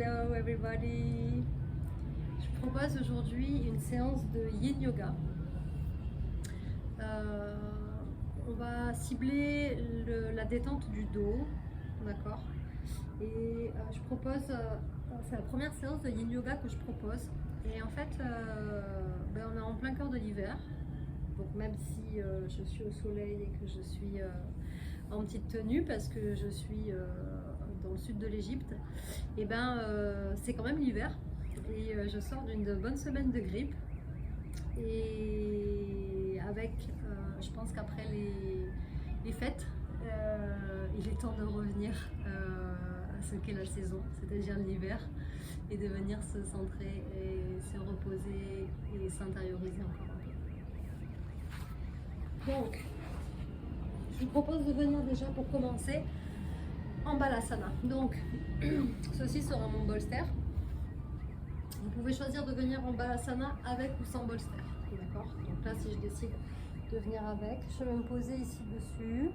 Hello everybody. Je propose aujourd'hui une séance de Yin Yoga. On va cibler la détente du dos, d'accord. Et je propose, c'est la première séance de Yin Yoga que je propose. Et en fait, on est en plein cœur de l'hiver. Donc même si je suis au soleil et que je suis en petite tenue parce que je suis dans le sud de l'Égypte, et c'est quand même l'hiver et je sors d'une bonne semaine de grippe et avec je pense qu'après les fêtes il est temps de revenir à ce qu'est la saison, c'est-à-dire l'hiver, et de venir se centrer et se reposer et s'intérioriser encore un peu. Donc je vous propose de venir déjà pour commencer en Balasana. Donc ceci sera mon bolster. Vous pouvez choisir de venir en Balasana avec ou sans bolster, d'accord. Donc là, si je décide de venir avec, je vais me poser ici dessus.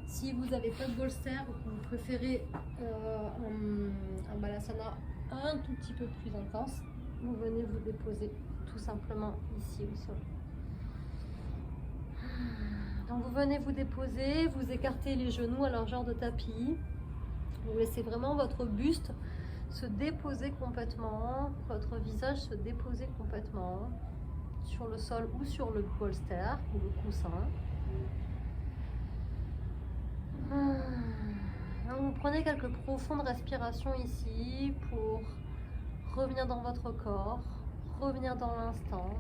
Si vous n'avez pas de bolster ou que vous préférez un Balasana un tout petit peu plus intense, vous venez vous déposer tout simplement ici au sol. Donc vous venez vous déposer, vous écartez les genoux à largeur de tapis, vous laissez vraiment votre buste se déposer complètement, votre visage se déposer complètement sur le sol ou sur le bolster ou le coussin. Donc vous prenez quelques profondes respirations ici pour revenir dans votre corps, revenir dans l'instant.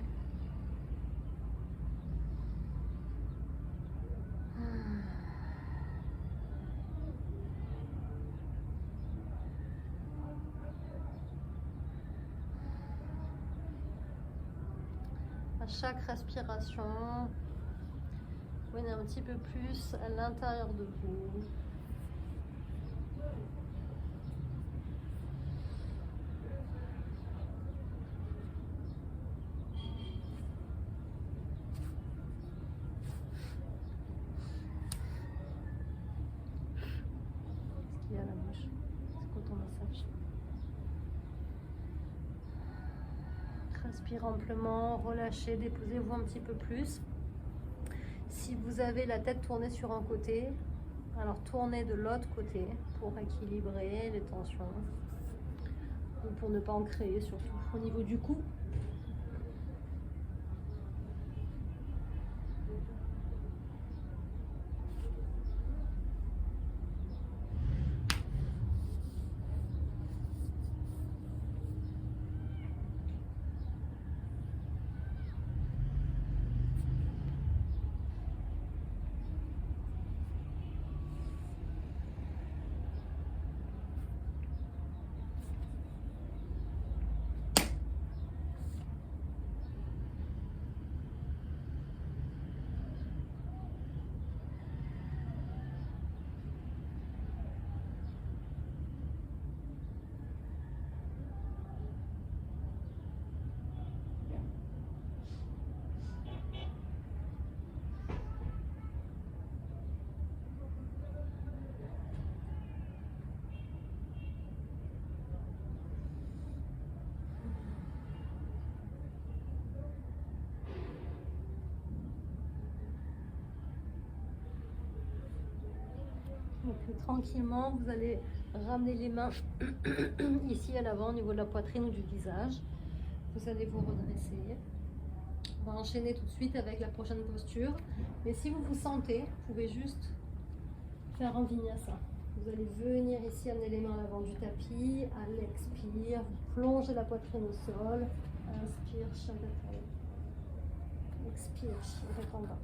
À chaque respiration, venez un petit peu plus à l'intérieur de vous. Qu'est-ce qu'il y a à la bouche? C'est quand on massage. Respirez amplement, relâchez, déposez-vous un petit peu plus. Si vous avez la tête tournée sur un côté, alors tournez de l'autre côté pour équilibrer les tensions ou pour ne pas en créer, surtout au niveau du cou. Donc tranquillement, vous allez ramener les mains ici à l'avant au niveau de la poitrine ou du visage. Vous allez vous redresser. On va enchaîner tout de suite avec la prochaine posture. Mais si vous vous sentez, vous pouvez juste faire un vinyasa. Vous allez venir ici, amener les mains à l'avant du tapis. À l'expire, vous plongez la poitrine au sol. Inspire, Shavasana. Expire, Shivatanda.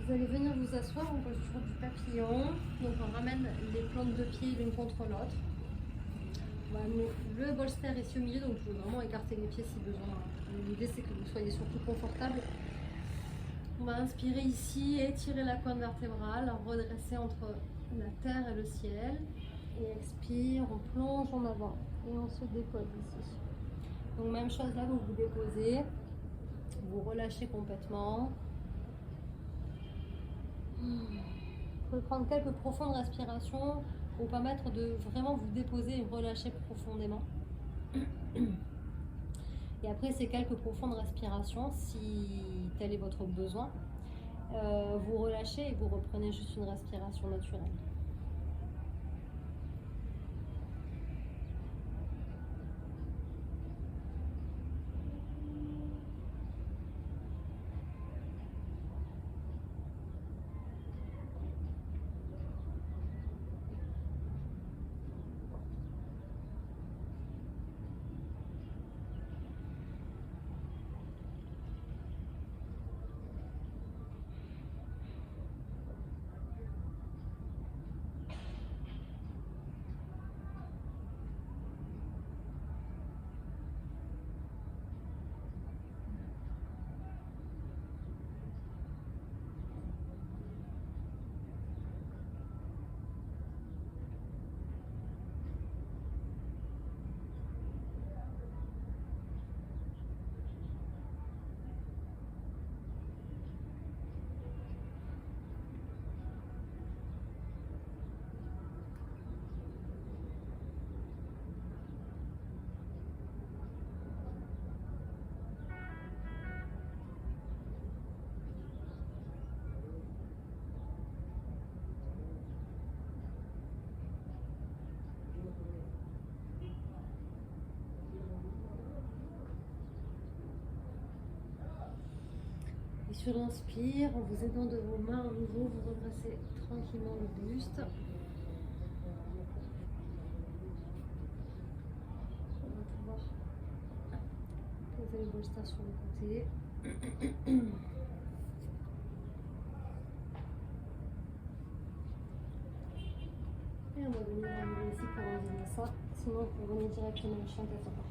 Vous allez venir vous asseoir en posture du papillon. Donc on ramène les plantes de pied l'une contre l'autre. Le bolster ici au milieu, donc vous pouvez vraiment écarter les pieds si besoin. L'idée c'est que vous soyez surtout confortable. On va inspirer ici, étirer la colonne vertébrale, redresser entre la terre et le ciel. Et expire, on plonge en avant et on se dépose ici. Donc même chose là, vous vous déposez, vous relâchez complètement. pouvez prendre quelques profondes respirations pour vous permettre de vraiment vous déposer et relâcher profondément. Et après ces quelques profondes respirations, si tel est votre besoin, vous relâchez et vous reprenez juste une respiration naturelle. Et sur l'inspire, en vous aidant de vos mains à nouveau, vous redressez tranquillement le buste. On va pouvoir poser les bolsters sur le côté. Et on va venir arriver ici pour enlever ça. Sinon, vous venez directement au champ tête à part.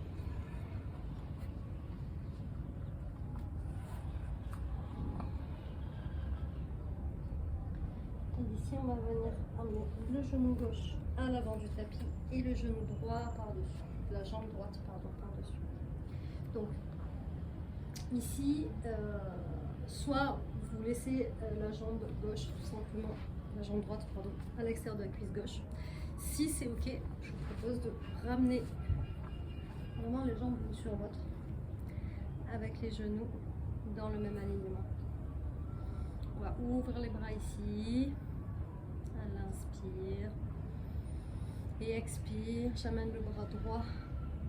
Ici, on va venir amener le genou gauche à l'avant du tapis et le genou droit par-dessus, la jambe droite par-dessus. Donc, ici, soit vous laissez la jambe gauche, tout simplement, la jambe droite, pardon, à l'extérieur de la cuisse gauche. Si c'est ok, je vous propose de ramener vraiment les jambes l'une sur l'autre, avec les genoux dans le même alignement. On va ouvrir les bras ici. À l'inspire et expire, j'amène le bras droit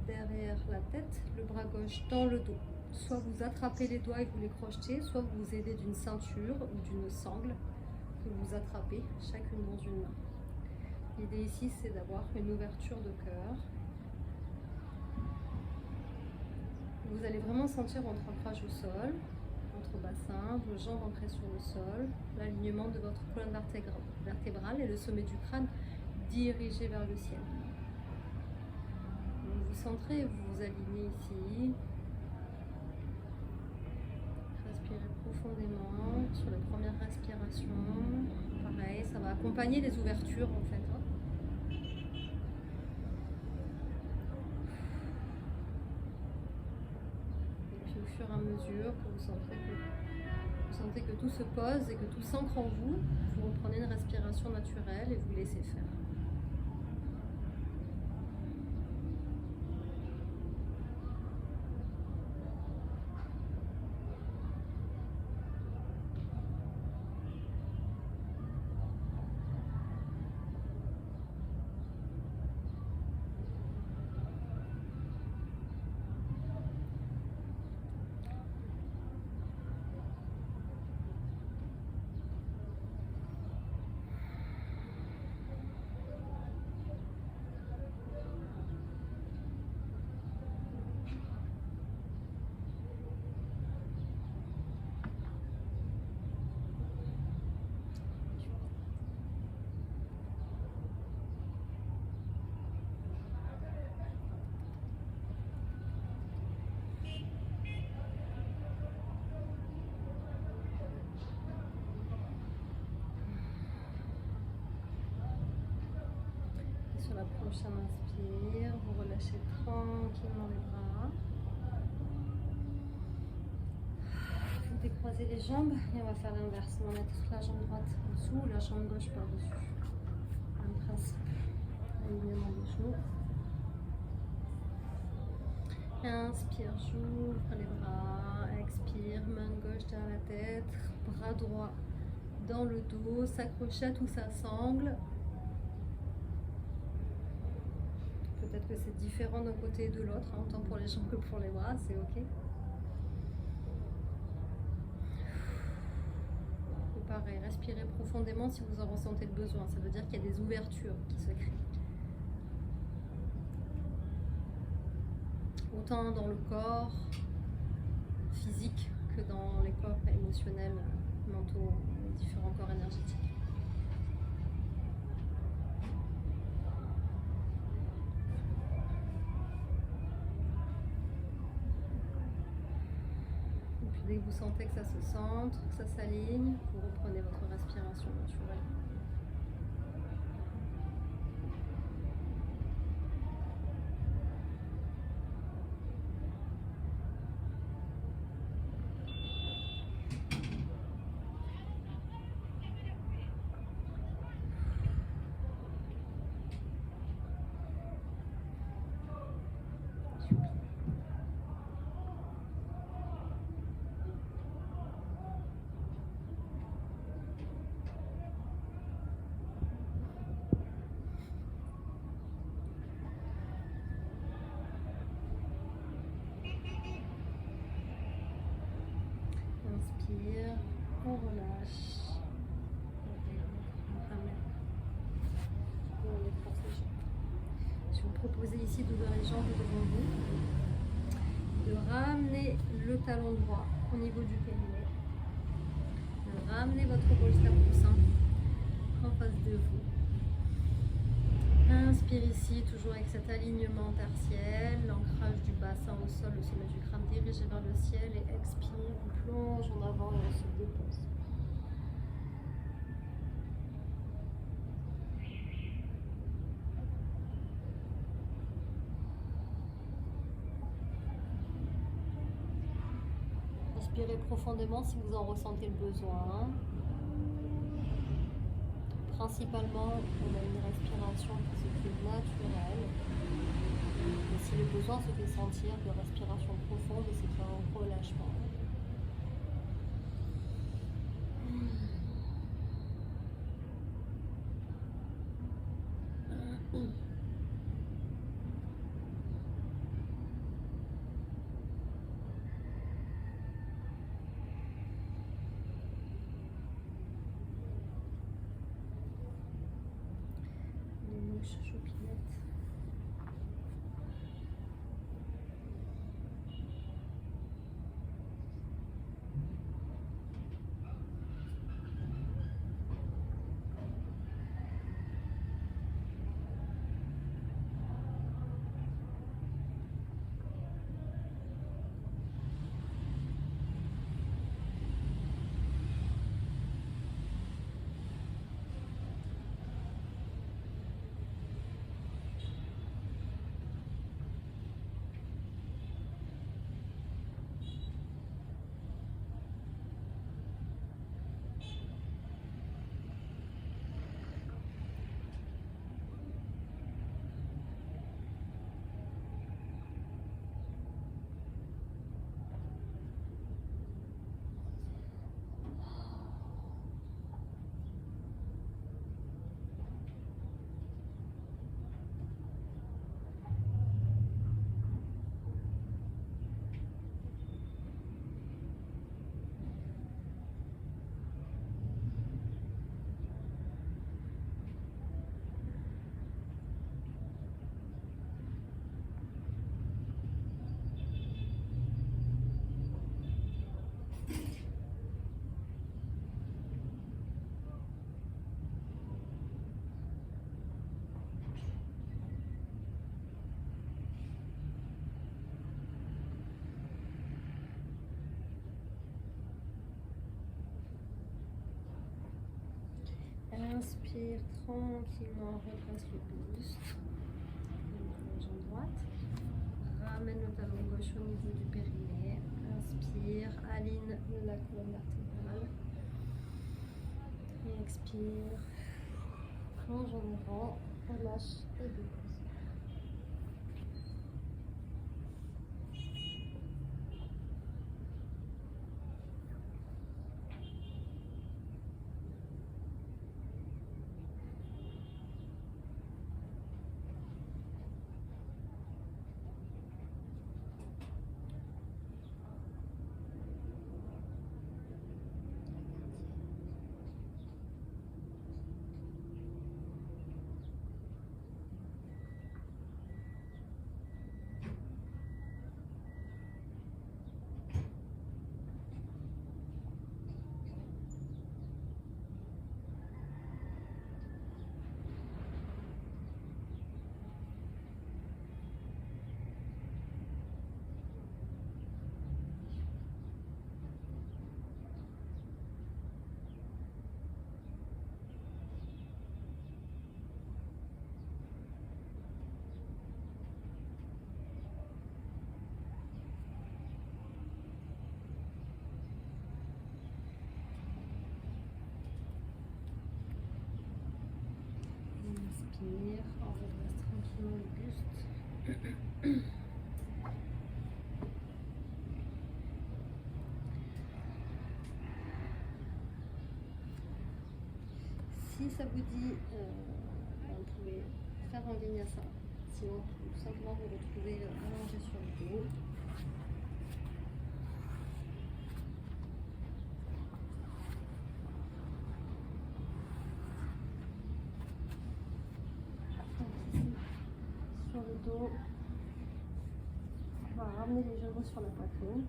derrière la tête, le bras gauche dans le dos. Soit vous attrapez les doigts et vous les crochetez, soit vous vous aidez d'une ceinture ou d'une sangle que vous attrapez chacune dans une main. L'idée ici, c'est d'avoir une ouverture de cœur. Vous allez vraiment sentir votre ancrage au sol, votre bassin, vos jambes ancrées sur le sol, l'alignement de votre colonne vertébrale et le sommet du crâne dirigé vers le ciel. Vous vous centrez, vous vous alignez ici. Respirez profondément sur les premières respirations. Pareil, ça va accompagner les ouvertures en fait. Au fur et à mesure que vous sentez que tout se pose et que tout s'ancre en vous, vous reprenez une respiration naturelle et vous laissez faire. Sur la prochaine inspire, vous relâchez tranquillement les bras. Vous croiser les jambes et on va faire l'inverse. On va mettre la jambe droite en dessous, la jambe gauche par-dessus. Même principe. Alignement des genoux. Inspire, j'ouvre les bras. Expire, main gauche derrière la tête. Bras droit dans le dos. Ça crochette ou ça sangle. Peut-être que c'est différent d'un côté et de l'autre, hein, autant pour les jambes que pour les bras, c'est ok. Et pareil, respirez profondément si vous en ressentez le besoin. Ça veut dire qu'il y a des ouvertures qui se créent. Autant dans le corps physique que dans les corps émotionnels, mentaux, les différents corps énergétiques. Dès que vous sentez que ça se centre, que ça s'aligne, vous reprenez votre respiration naturelle. Inspire, on relâche. On ramène. On déplace les jambes. Je vais vous proposer ici d'ouvrir les jambes devant vous, de ramener le talon droit au niveau du périnée, de ramener votre bolster coussin en face de vous. Inspire ici, toujours avec cet alignement tertiel, l'ancrage du bassin au sol, le sommet du crâne dirigé vers le ciel, et expire, on plonge en avant et on se dépose. Inspirez profondément si vous en ressentez le besoin. Principalement, on a une respiration qui se fait naturelle. Et si le besoin se fait sentir de respiration profonde, c'est qu'il y a un relâchement. Chopinette. Inspire tranquillement, redresse le buste. La jambe droite. Ramène le talon gauche au niveau du périnée. Inspire, aligne la colonne vertébrale. Et expire, plonge en avant, relâche et dépose. Inspire, on redresse tranquillement le buste. Si ça vous dit, vous pouvez faire un vinyasa. Sinon, tout simplement vous retrouvez allongé sur le dos. Sur le dos, on va ramener les genoux sur la poitrine.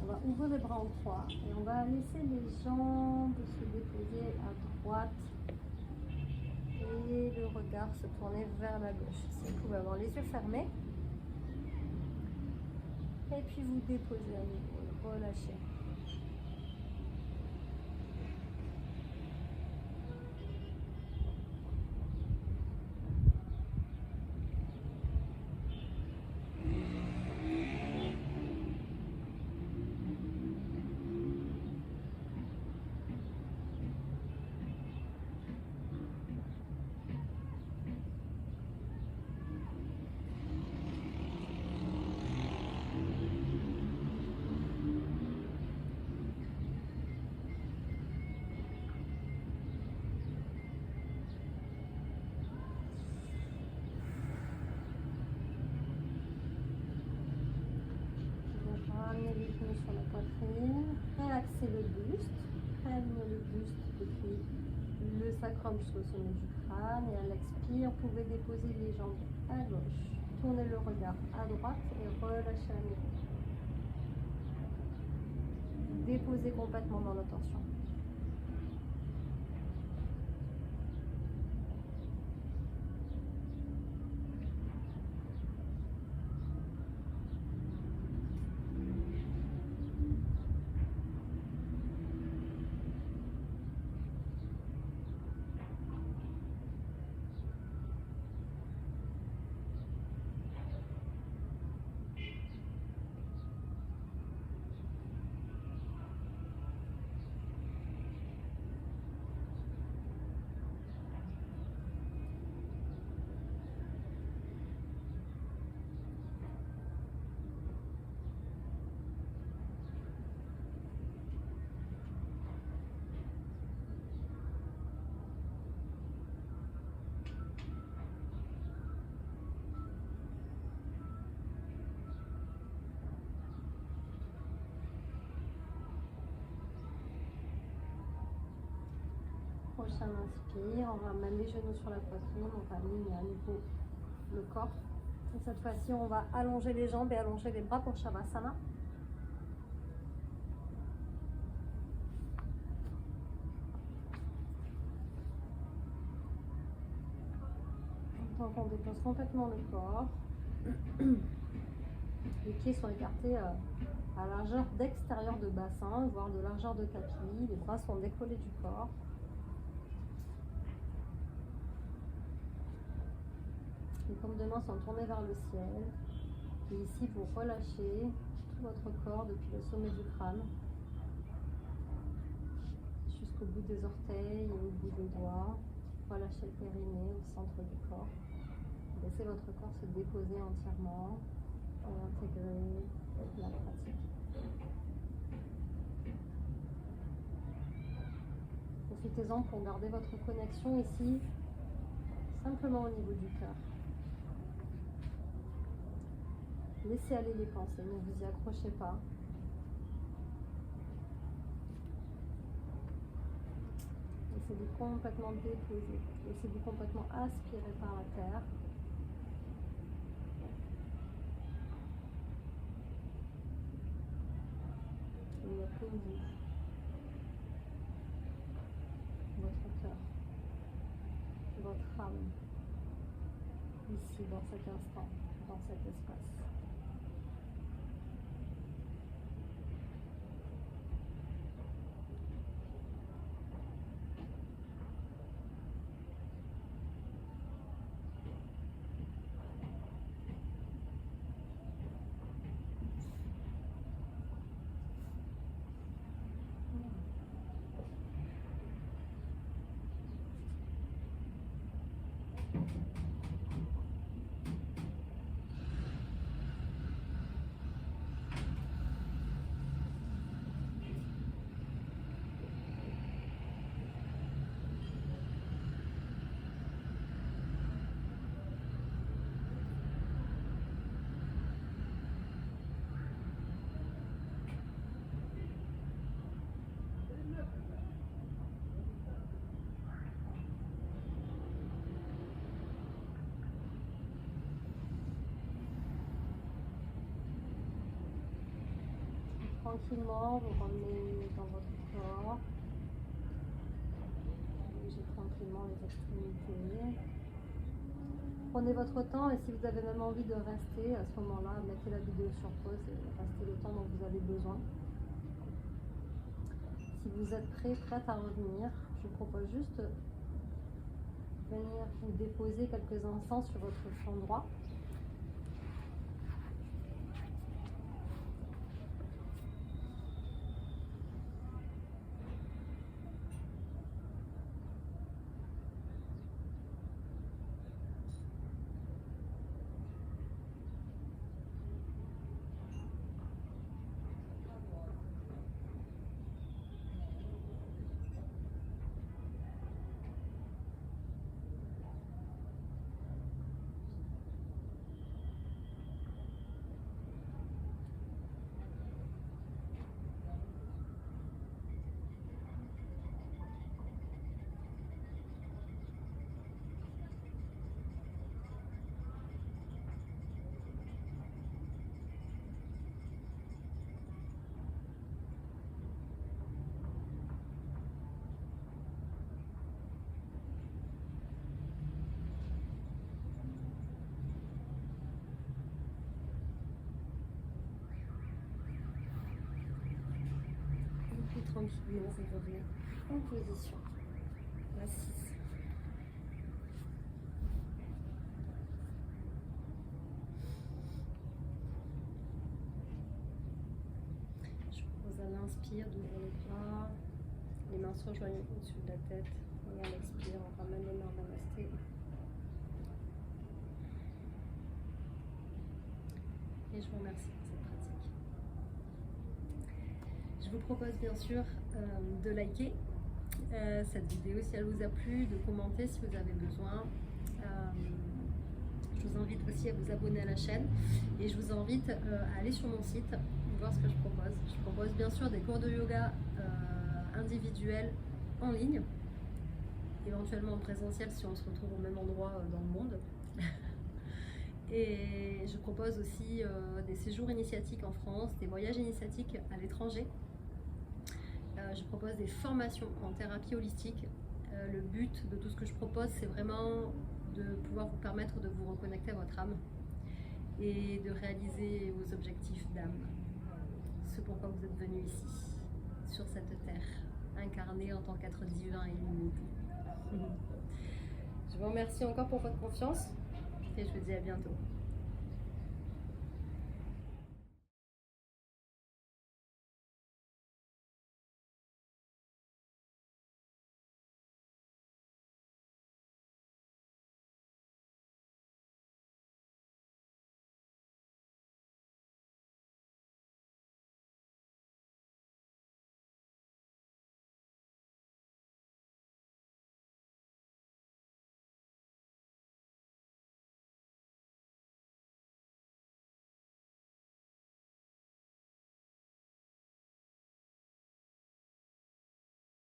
On va ouvrir les bras en croix et on va laisser les jambes se déposer à droite et le regard se tourner vers la gauche. Si vous pouvez avoir les yeux fermés et puis vous déposez à nouveau, relâchez. Sur la poitrine, relaxez le buste, calme le buste depuis le sacrum jusqu'au sommet du crâne et à l'expire, vous pouvez déposer les jambes à gauche, tournez le regard à droite et relâchez à nouveau. Déposez complètement dans l'attention. Prochain inspire, on ramène les genoux sur la poitrine, on va aligner à nouveau le corps. Et cette fois-ci, on va allonger les jambes et allonger les bras pour Shavasana. Donc on dépose complètement le corps. Les pieds sont écartés à largeur d'extérieur de bassin, voire de largeur de tapis. Les bras sont décollés du corps. Les paumes de main sont tournées vers le ciel. Et ici, vous relâchez tout votre corps, depuis le sommet du crâne jusqu'au bout des orteils et au bout des doigts. Relâchez le périnée au centre du corps. Laissez votre corps se déposer entièrement et intégrer la pratique. Profitez-en pour garder votre connexion ici, simplement au niveau du cœur. Laissez aller les pensées, ne vous y accrochez pas. Laissez-vous complètement déposer. Laissez-vous complètement aspirer par la terre. Il n'y a que vous, votre cœur, votre âme, ici, dans cet instant, dans cet espace. Tranquillement, vous ramenez dans votre corps. Bougez tranquillement les extrémités. Prenez votre temps et si vous avez même envie de rester, à ce moment-là, mettez la vidéo sur pause et restez le temps dont vous avez besoin. Si vous êtes prête à revenir, je vous propose juste de venir vous déposer quelques instants sur votre flanc droit. Tranquillement, vous revenez en position. Assise. Je vous propose à l'inspire d'ouvrir les bras, les mains se rejoignent au-dessus de la tête. Et à l'expire, on ramène les mains namasté. Et je vous remercie pour cette pratique. Je vous propose bien sûr de liker cette vidéo si elle vous a plu, de commenter si vous avez besoin. Je vous invite aussi à vous abonner à la chaîne et je vous invite à aller sur mon site, voir ce que je propose. Je propose bien sûr des cours de yoga individuels en ligne, éventuellement en présentiel si on se retrouve au même endroit dans le monde. Et je propose aussi des séjours initiatiques en France, des voyages initiatiques à l'étranger. Je propose des formations en thérapie holistique. Le but de tout ce que je propose, c'est vraiment de pouvoir vous permettre de vous reconnecter à votre âme et de réaliser vos objectifs d'âme. Ce pourquoi vous êtes venu ici, sur cette terre, incarné en tant qu'être divin et illimité. Je vous remercie encore pour votre confiance et je vous dis à bientôt.